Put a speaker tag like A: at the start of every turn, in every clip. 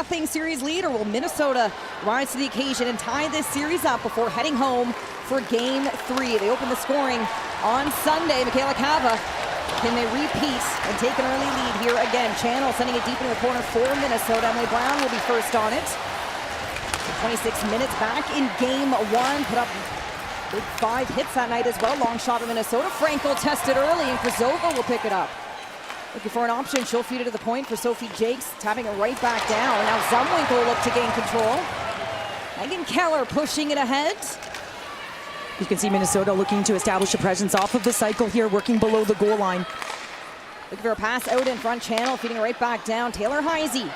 A: 2-0 series lead, or will Minnesota rise to the occasion and tie this series up before heading home for Game 3? They open the scoring on Sunday. Michaela Cava, can they repeat and take an early lead here again? Channel sending it deep into the corner for Minnesota. Emily Brown will be first on it. 26 minutes back in Game 1. Put up big 5 hits that night as well. Long shot of Minnesota. Frankel tested early, and Krasova will pick it up. Looking for an option. She'll feed it to the point for Sophie Jakes, tapping it right back down. Now Zumwinkle will look to gain control. Megan Keller pushing it ahead.
B: You can see Minnesota looking to establish a presence off of the cycle here, working below the goal line.
A: Looking for a pass out in front. Channel feeding it right back down. Taylor Heisey.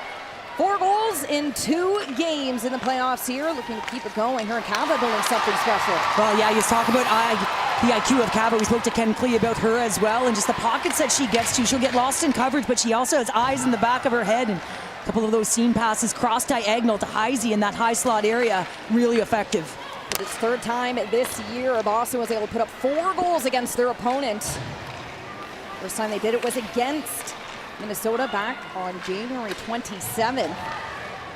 A: 4 goals in 2 games in the playoffs here. Looking to keep it going. Her and Cava building something special.
B: Well, yeah, you talk about the IQ of Cava. We spoke to Ken Klee about her as well, and just the pockets that she gets to. She'll get lost in coverage, but she also has eyes in the back of her head, and a couple of those seam passes cross diagonal to Heisey in that high slot area. Really effective.
A: For its 3rd time this year, Boston was able to put up 4 goals against their opponent. First time they did it was against Minnesota back on January 27th.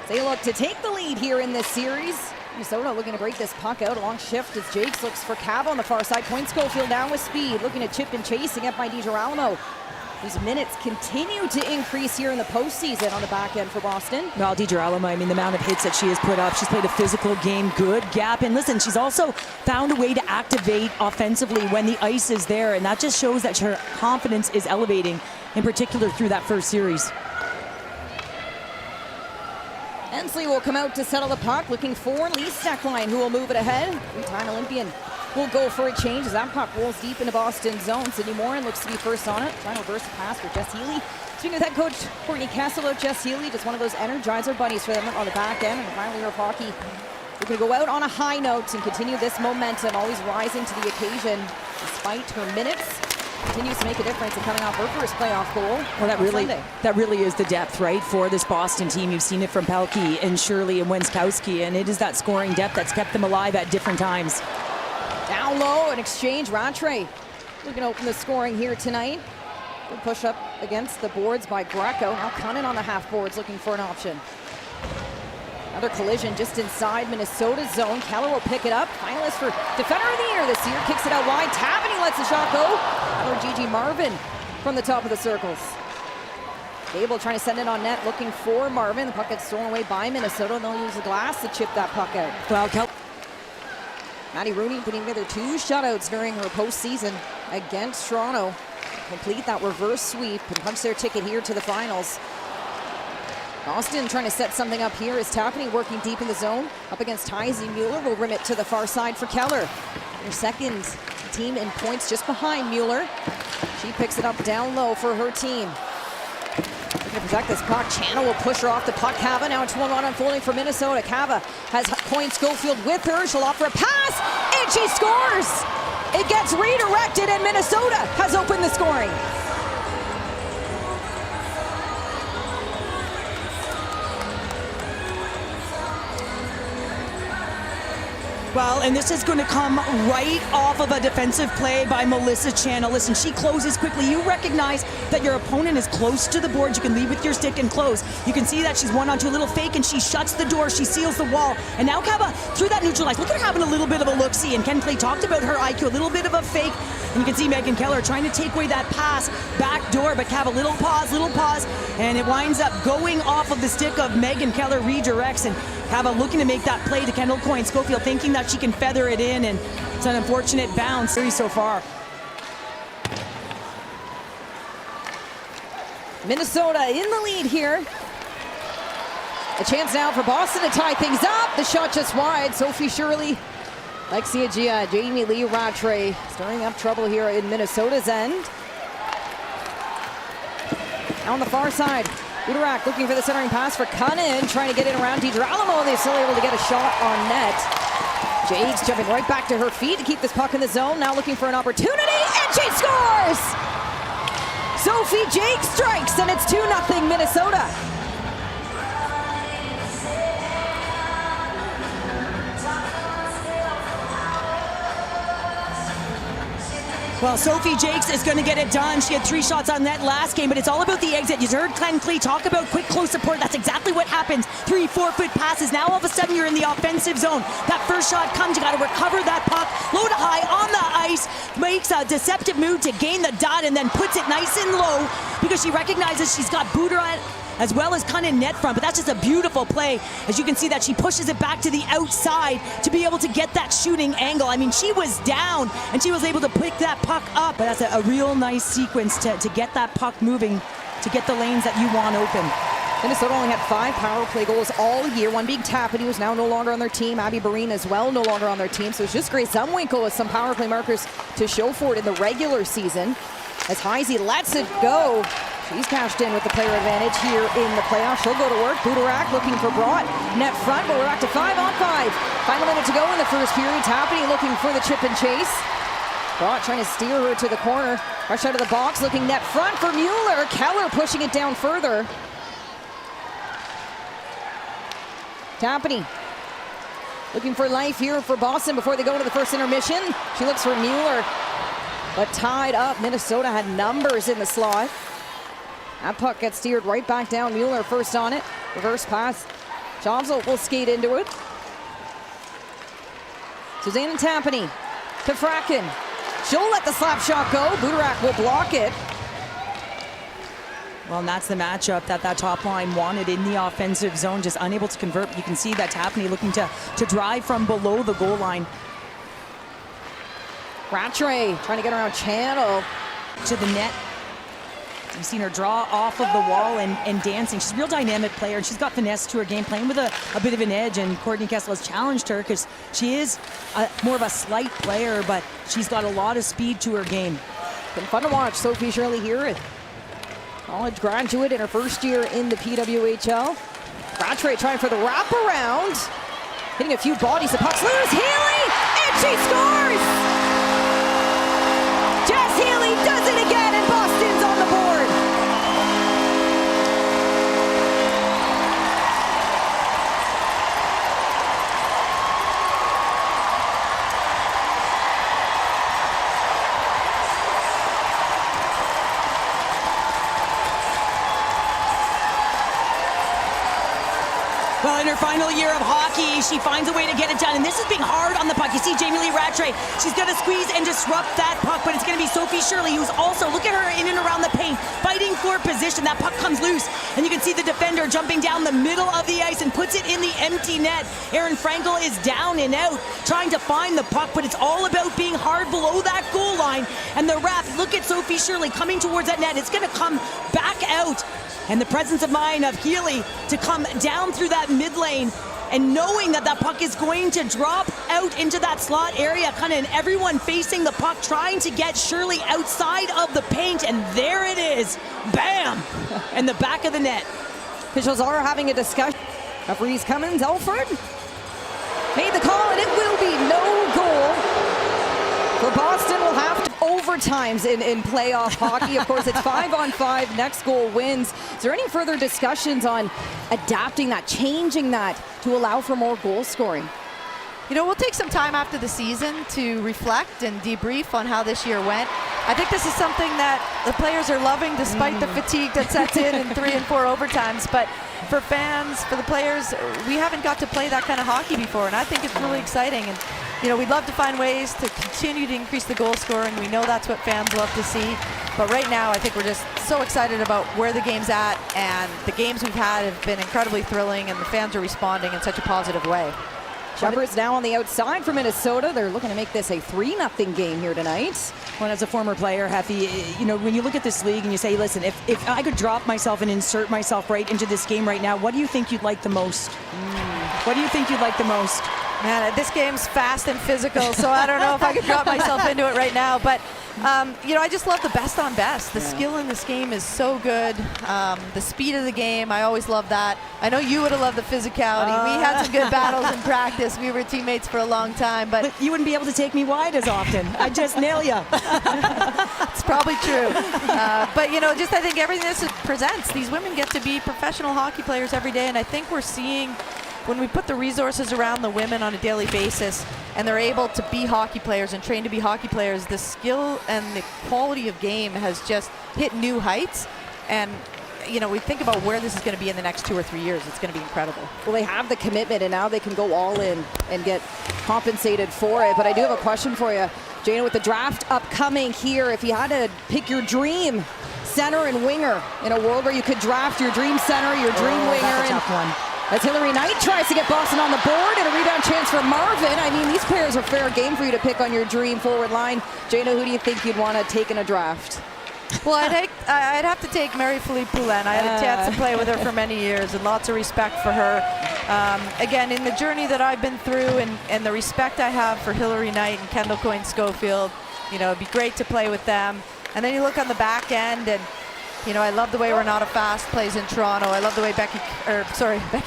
A: They look to take the lead here in this series. Minnesota looking to break this puck out. A long shift as Jakes looks for Cava on the far side. Point Schofield down with speed, looking to chip and chasing up by DiGirolamo, whose minutes continue to increase here in the postseason on the back end for Boston.
B: Well, DiGirolamo, I mean, the amount of hits that she has put up. She's played a physical game, good gap. And listen, she's also found a way to activate offensively when the ice is there. And that just shows that her confidence is elevating, in particular through that first series.
A: Hensley will come out to settle the puck, looking for Lee Steckline, who will move it ahead. 3-time Olympian will go for a change as that puck rolls deep into Boston zone. Sydney Morin looks to be first on it. Trying to reverse the pass for Jess Healy. Speaking with head coach Courtney Kessel, Jess Healy, just one of those energizer bunnies for them on the back end. And finally, her hockey, we're going to go out on a high note and continue this momentum, always rising to the occasion despite her minutes. Continues to make a difference in coming off her first playoff goal.
B: Well, that really is the depth, right, for this Boston team. You've seen it from Pelkey and Shirley and Wenskowski, and it is that scoring depth that's kept them alive at different times.
A: Down low, an exchange. Rattray looking to open the scoring here tonight. Good push up against the boards by Greco. Now Cunnin on the half boards looking for an option. Another collision just inside Minnesota's zone. Keller will pick it up. Finalist for Defender of the Year this year. Kicks it out wide. Tapani lets the shot go. Or Gigi Marvin from the top of the circles. Gable trying to send it on net, looking for Marvin. The puck gets thrown away by Minnesota, and they'll use the glass to chip that puck out.
B: Well,
A: Maddie Rooney putting together 2 shutouts during her postseason against Toronto. Complete that reverse sweep and punch their ticket here to the finals. Boston trying to set something up here is Tapani working deep in the zone. Up against Heisey. Mueller will rim it to the far side for Keller. Her second team in points just behind Mueller. She picks it up down low for her team. Looking to protect this puck. Channel will push her off the puck. Cava now it's 1-1 unfolding for Minnesota. Cava has Point Schofield with her. She'll offer a pass, and she scores! It gets redirected, and Minnesota has opened the scoring.
B: Well, and this is going to come right off of a defensive play by Melissa Channel. Listen, she closes quickly. You recognize that your opponent is close to the board. You can lead with your stick and close. You can see that she's 1-on-2, a little fake, and she shuts the door. She seals the wall. And now Cava, through that neutralize, look at her having a little bit of a look-see. And Ken Clay talked about her IQ, a little bit of a fake. And you can see Megan Keller trying to take away that pass back door. But Cava, little pause, and it winds up going off of the stick of Megan Keller, redirects. And Cava looking to make that play to Kendall Coyne Schofield, thinking that she can feather it in, and it's an unfortunate bounce so far.
A: Minnesota in the lead here. A chance now for Boston to tie things up. The shot just wide. Sophie Shirley, Lexia Gia, Jamie Lee Rattray stirring up trouble here in Minnesota's end. Now on the far side, Udarak looking for the centering pass for Cunnin, trying to get it around DiGirolamo. They're still able to get a shot on net. Jakes jumping right back to her feet to keep this puck in the zone. Now looking for an opportunity, and she scores! Sophie Jakes strikes, and it's 2-0 Minnesota.
B: Well, Sophie Jakes is going to get it done. She had 3 shots on net last game, but it's all about the exit. You heard Glenn Klee talk about quick, close support. That's exactly what happens. 3 4-foot passes. Now all of a sudden you're in the offensive zone. That first shot comes. You got to recover that puck. Low to high on the ice. Makes a deceptive move to gain the dot and then puts it nice and low because she recognizes she's got Boudreau as well as kind of net front, but that's just a beautiful play. As you can see that she pushes it back to the outside to be able to get that shooting angle. I mean, she was down and she was able to pick that puck up, but that's a real nice sequence to get that puck moving, to get the lanes that you want open.
A: Minnesota only had 5 power play goals all year, one being Tapani, who's now no longer on their team. Abby Barine as well, no longer on their team. So it's just Grace Zumwinkle with some power play markers to show for it in the regular season. As Heisey lets it go, she's cashed in with the player advantage here in the playoffs. She'll go to work. Budarak looking for Broad. Net front, but we're back to 5-on-5. Final minute to go in the first period. Tapani looking for the chip and chase. Broad trying to steer her to the corner. Rush out of the box, looking net front for Mueller. Keller pushing it down further. Tapani looking for life here for Boston before they go to the first intermission. She looks for Mueller, but tied up. Minnesota had numbers in the slot. That puck gets steered right back down. Mueller first on it. Reverse pass. Jobs will skate into it. Suzanne Tapani to Fracken. She'll let the slap shot go. Budarak will block it.
B: Well, and that's the matchup that top line wanted in the offensive zone, just unable to convert. You can see that Tapani looking to drive from below the goal line.
A: Rattray trying to get around Channel
B: to the net. You've seen her draw off of the wall and dancing. She's a real dynamic player, and she's got finesse to her game, playing with a bit of an edge, and Courtney Kessel has challenged her because she is more of a slight player, but she's got a lot of speed to her game.
A: Been fun to watch Sophie Shirley here. College graduate in her first year in the PWHL. Rattray trying for the wraparound. Hitting a few bodies, the puck's loose. Healy, and she scores! Jess Healy does it again, and Boston's on the board.
B: Well, in her final year of hockey, she finds a way to get it done, and this is being hard on the puck. You see Jamie Lee Rattray, she's going to squeeze and disrupt that puck, but it's going to be Sophie Shirley, who's also, look at her in and around the paint, fighting for position. That puck comes loose, and you can see the defender jumping down the middle of the ice and puts it in the empty net. Erin Frankel is down and out, trying to find the puck, but it's all about being hard below that goal line, and the ref, look at Sophie Shirley coming towards that net. It's going to come back out. And the presence of mind of Healy to come down through that mid lane and knowing that that puck is going to drop out into that slot area, kind of, and everyone facing the puck trying to get Shirley outside of the paint, and there it is, bam, in the back of the net.
A: Officials are having a discussion. Referees Cummins, Elford made the call, and it will be no goal. For Boston, will have to overtimes in playoff hockey. Of course, it's 5-on-5. Next goal wins. Is there any further discussions on adapting that, changing that to allow for more goal scoring?
C: You know, we'll take some time after the season to reflect and debrief on how this year went. I think this is something that the players are loving despite the fatigue that sets in 3 and 4 overtimes. But for fans, for the players, we haven't got to play that kind of hockey before, and I think it's really exciting. And you know, we'd love to find ways to continue to increase the goal scoring. We know that's what fans love to see. But right now, I think we're just so excited about where the game's at, and the games we've had have been incredibly thrilling, and the fans are responding in such a positive way.
A: Shepard's now on the outside for Minnesota. They're looking to make this a 3-0 game here tonight.
B: Well, as a former player, Heffy, you know, when you look at this league and you say, listen, if I could drop myself and insert myself right into this game right now, what do you think you'd like the most? What do you think you'd like the most?
C: Man, this game's fast and physical, so I don't know if I could drop myself into it right now. But, you know, I just love the best on best. The skill in this game is so good. The speed of the game, I always love that. I know you would have loved the physicality. We had some good battles in practice. We were teammates for a long time. But
B: you wouldn't be able to take me wide as often. I'd just nail you.
C: It's probably true. But, you know, just I think everything this presents, these women get to be professional hockey players every day, and I think we're seeing when we put the resources around the women on a daily basis and they're able to be hockey players and train to be hockey players, the skill and the quality of game has just hit new heights. And you know, we think about where this is going to be in the next 2 or 3 years. It's going to be incredible.
A: Well, they have the commitment, and now they can go all in and get compensated for it. But I do have a question for you, Jana, with the draft upcoming here. If you had to pick your dream center and winger in a world where you could draft your dream center, your dream winger,
B: that's a tough one.
A: As Hillary Knight tries to get Boston on the board, and a rebound chance for Marvin. I mean, these players are fair game for you to pick on your dream forward line. Jana, who do you think you'd want to take in a draft?
C: Well, I'd have to take Marie-Philippe Poulin. I had a chance to play with her for many years, and lots of respect for her. Again, in the journey that I've been through, and the respect I have for Hillary Knight and Kendall Coyne-Schofield, you know, it'd be great to play with them. And then you look on the back end, and you know, I love the way Renata Fast plays in Toronto. I love the way Becky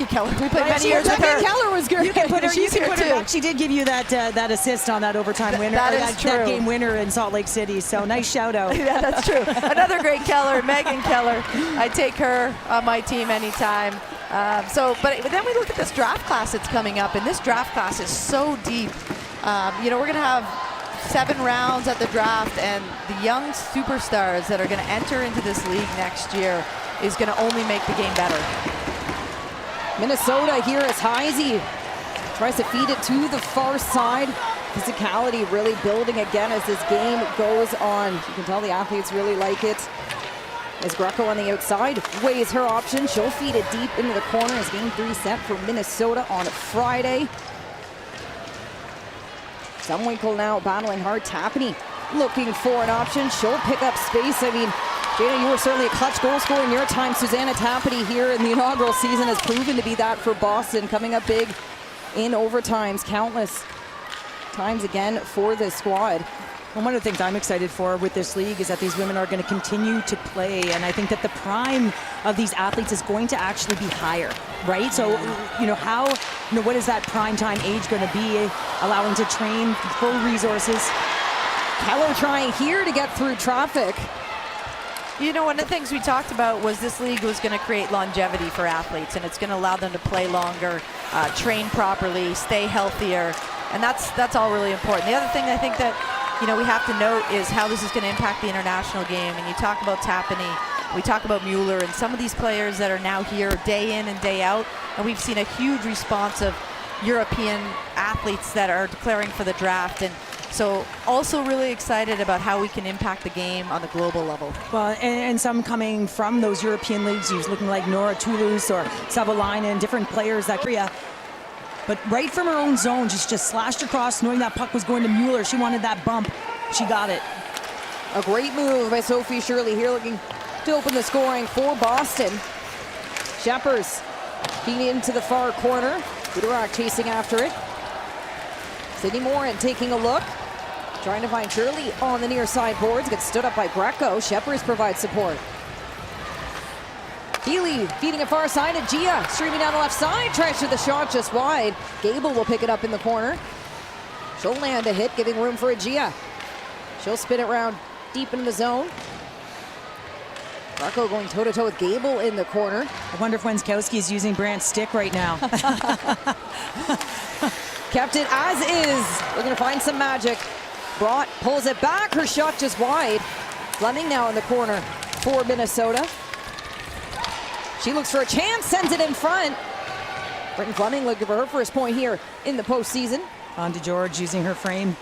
C: Keller. We played many years with her.
A: Becky Keller was good.
B: You can put her.
C: She's
B: You can
C: here
B: put her
C: too.
B: back. She did give you that assist on that overtime winner.
C: That is true.
B: That game winner in Salt Lake City. So nice shout out.
C: Yeah, that's true. Another great Keller, Megan Keller. I take her on my team anytime. But then we look at this draft class that's coming up, and this draft class is so deep. You know, we're going to have 7 rounds at the draft, and the young superstars that are going to enter into this league next year is going to only make the game better.
A: Minnesota here as Heisey tries to feed it to the far side. Physicality really building again as this game goes on. You can tell the athletes really like it. As Greco on the outside weighs her option, she'll feed it deep into the corner as game 3 set for Minnesota on Friday. Sumwinkle now battling hard. Tapany looking for an option. She'll pick up space. I mean, Jana, you were certainly a clutch goal scorer in your time. Susanna Tapany here in the inaugural season has proven to be that for Boston, coming up big in overtimes countless times again for this squad.
B: Well, one of the things I'm excited for with this league is that these women are going to continue to play, and I think that the prime of these athletes is going to actually be higher, right? So, you know, what is that prime time age going to be, allowing to train full resources?
A: Keller trying here to get through traffic.
C: You know, one of the things we talked about was this league was going to create longevity for athletes, and it's going to allow them to play longer, train properly, stay healthier, and that's all really important. The other thing I think that, you know, we have to note is how this is going to impact the international game. And you talk about Tapany, we talk about Mueller, and some of these players that are now here day in and day out, and we've seen a huge response of European athletes that are declaring for the draft. And so also really excited about how we can impact the game on the global level.
B: Well, and some coming from those European leagues, who's looking like Nora Toulouse or Savalainen, different players that area. But right from her own zone, she's just slashed across, knowing that puck was going to Mueller. She wanted that bump. She got it.
A: A great move by Sophie Shirley here, looking to open the scoring for Boston. Sheppers feeding into the far corner. Budorak chasing after it. Sydney Morin taking a look. Trying to find Shirley on the near side boards. Gets stood up by Greco. Sheppers provides support. Healy feeding it far side at Gia. Streaming down the left side. Tries to the shot just wide. Gable will pick it up in the corner. She'll land a hit, giving room for a Gia. She'll spin it around deep into the zone. Greco going toe-to-toe with Gable in the corner.
B: I wonder if Wenskowski is using Brandt's stick right now.
A: Kept it as is. Looking to find some magic. Brought pulls it back. Her shot just wide. Fleming now in the corner for Minnesota. She looks for a chance, sends it in front. Britton Fleming looking for her first point here in the postseason.
B: On to George, using her frame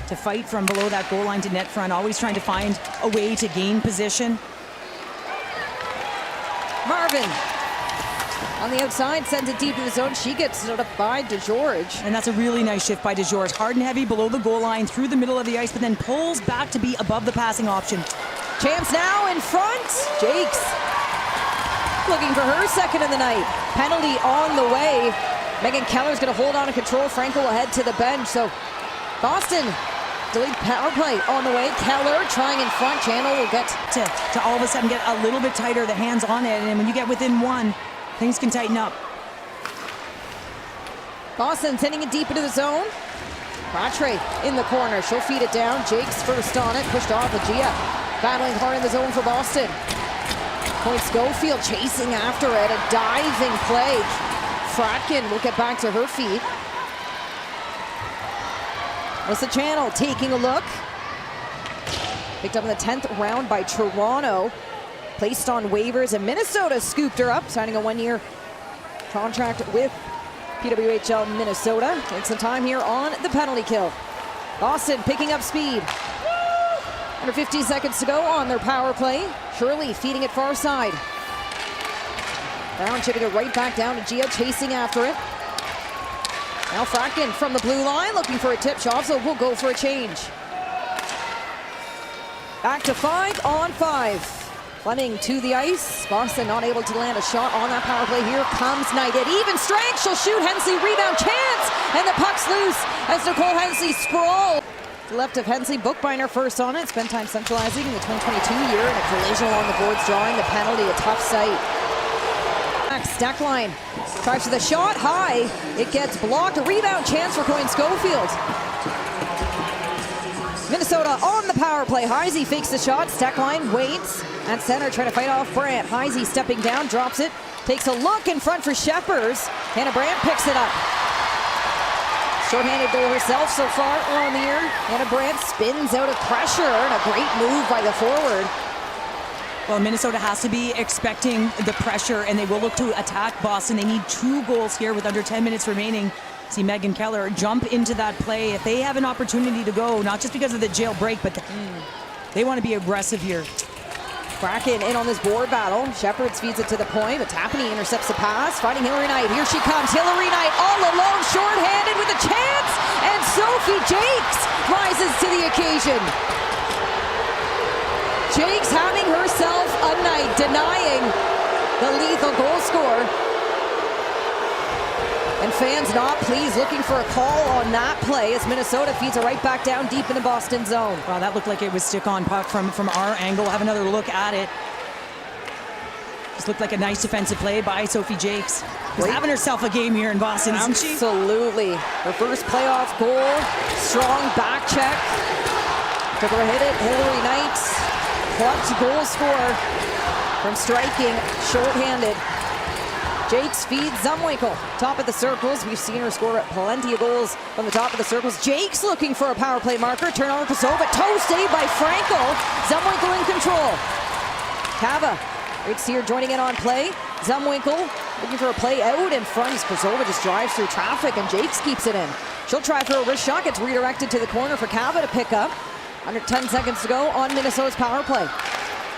B: to fight from below that goal line to net front, always trying to find a way to gain position.
A: Marvin on the outside, sends it deep in the zone. She gets stood up by DeGeorge.
B: And that's a really nice shift by DeGeorge. Hard and heavy below the goal line, through the middle of the ice, but then pulls back to be above the passing option.
A: Champs now in front. Jakes looking for her second of the night. Penalty on the way. Megan Keller's going to hold on and control. Franco will head to the bench. So Boston, delayed power play on the way. Keller trying in front. Channel will get
B: to all of a sudden get a little bit tighter, the hands on it, and when you get within one, things can tighten up.
A: Boston sending it deep into the zone. Rattray in the corner. She'll feed it down. Jake's first on it. Pushed off Agia. Battling hard in the zone for Boston. Point Schofield chasing after it. A diving play Fratkin will get back to her feet. Melissa Channel taking a look. Picked up in the 10th round by Toronto. Placed on waivers, and Minnesota scooped her up, signing a one-year contract with PWHL Minnesota. Take some time here on the penalty kill. Boston picking up speed. Under 15 seconds to go on their power play. Shirley feeding it far side. Brown chipping it right back down to Gia, chasing after it. Now Fratkin from the blue line, looking for a tip shot, so we'll go for a change. Back to 5 on 5. Fleming to the ice. Boston not able to land a shot on that power play. Here comes Knight at even strength. She'll shoot. Hensley rebound chance. And the puck's loose as Nicole Hensley sprawls. To the left of Hensley, Bookbinder first on it. Spent time centralizing in the 2022 year. And a collision along the boards, drawing the penalty. A tough sight. Stack line. Tries for the shot high. It gets blocked. A rebound chance for Coyne Schofield. Minnesota on the power play. Heisey fakes the shot. Stack line waits. At center, trying to fight off Brandt. Heisey stepping down, drops it. Takes a look in front for Sheppers. Hannah Brandt picks it up. Short-handed goal herself so far on the year. Hannah Brandt spins out of pressure. And a great move by the forward.
B: Well, Minnesota has to be expecting the pressure, and they will look to attack Boston. They need 2 goals here with under 10 minutes remaining. See Megan Keller jump into that play. If they have an opportunity to go, not just because of the jail break, but they want to be aggressive here.
A: Bracken in on this board battle. Shepard feeds it to the point, but Tapani intercepts the pass, finding Hillary Knight. Here she comes. Hillary Knight all alone, short-handed with a chance, and Sophie Jakes rises to the occasion. Jakes having herself a night, denying the lethal goal scorer. And fans not pleased, looking for a call on that play as Minnesota feeds it right back down deep in the Boston zone.
B: Wow, that looked like it was stick-on puck from our angle. Have another look at it. Just looked like a nice defensive play by Sophie Jakes. She's having herself a game here in Boston, isn't she?
A: Absolutely. Her first playoff goal. Strong back check. Took her hit it. Hillary Knight. Clutch goal scorer from striking short-handed. Jakes feeds Zumwinkle. Top of the circles. We've seen her score plenty of goals from the top of the circles. Jakes looking for a power play marker. Turnover Kosova. Toe save by Frankel. Zumwinkle in control. Kava. It's here joining in on play. Zumwinkle looking for a play out in front. Kosova just drives through traffic and Jakes keeps it in. She'll try for a wrist shot. Gets redirected to the corner for Kava to pick up. Under 10 seconds to go on Minnesota's power play.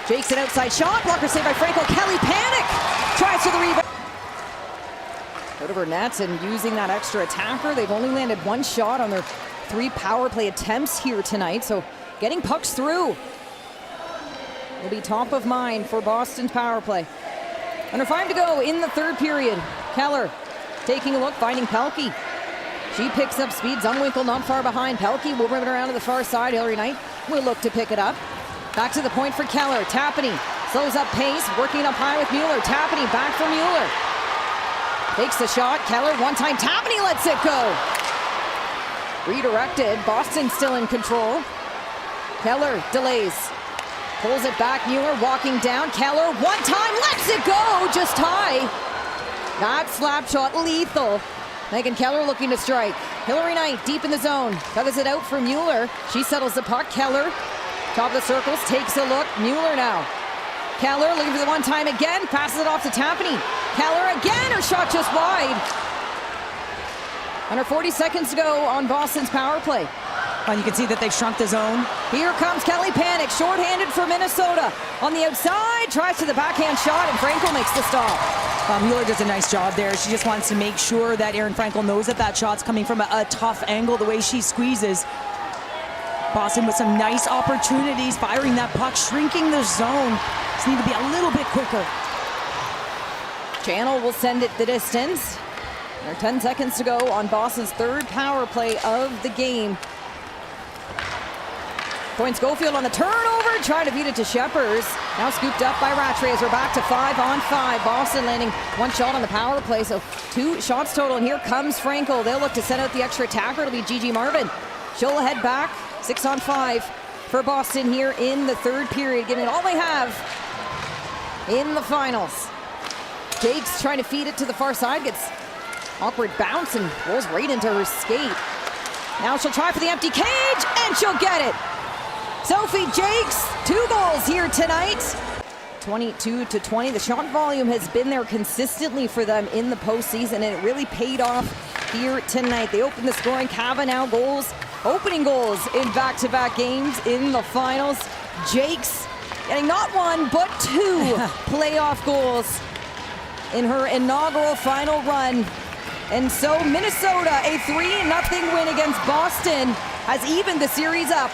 A: Jakes an outside shot. Blocker saved by Frankel. Kelly Panic tries for the rebound. Out of her nets and using that extra attacker. They've only landed 1 shot on their 3 power play attempts here tonight. So getting pucks through will be top of mind for Boston's power play. Under 5 to go in the 3rd period. Keller taking a look, finding Pelkey. She picks up speed. Zumwinkle not far behind. Pelkey will rim it around to the far side. Hillary Knight will look to pick it up. Back to the point for Keller. Tapani slows up pace, working up high with Mueller. Tapani back for Mueller. Takes the shot. Keller one time. Tapani lets it go. Redirected. Boston still in control. Keller delays. Pulls it back. Mueller walking down. Keller one time. Lets it go. Just high. That slap shot lethal. Megan Keller looking to strike. Hillary Knight deep in the zone. Covers it out for Mueller. She settles the puck. Keller, top of the circles, takes a look. Mueller now. Keller looking for the one time again. Passes it off to Tapani. Keller again. Her shot just wide. Under 40 seconds to go on Boston's power play.
B: And you can see that they've shrunk the zone.
A: Here comes Kelly Panic, shorthanded for Minnesota. On the outside, tries to the backhand shot, and Frankel makes the stop.
B: Mueller does a nice job there. She just wants to make sure that Erin Frankel knows that that shot's coming from a tough angle, the way she squeezes. Boston with some nice opportunities, firing that puck, shrinking the zone. Just need to be a little bit quicker.
A: Channel will send it the distance. There are 10 seconds to go on Boston's 3rd power play of the game. Coyne Schofield on the turnover, trying to beat it to Sheppers. Now scooped up by Rattray as we're back to 5 on 5. Boston landing 1 shot on the power play, so 2 shots total. And here comes Frankel. They'll look to send out the extra attacker. It'll be Gigi Marvin. She'll head back. 6 on 5 for Boston here in the 3rd period, giving it all they have in the finals. Jakes trying to feed it to the far side. Gets Awkward bounce and rolls right into her skate. Now she'll try for the empty cage, and she'll get it. Sophie Jakes, 2 goals here tonight. 22-20. The shot volume has been there consistently for them in the postseason, and it really paid off here tonight. They opened the scoring. Kavanaugh goals, opening goals in back-to-back games in the finals. Jakes getting not 1, but 2 playoff goals in her inaugural final run. And so Minnesota, a 3-0 win against Boston, has evened the series up.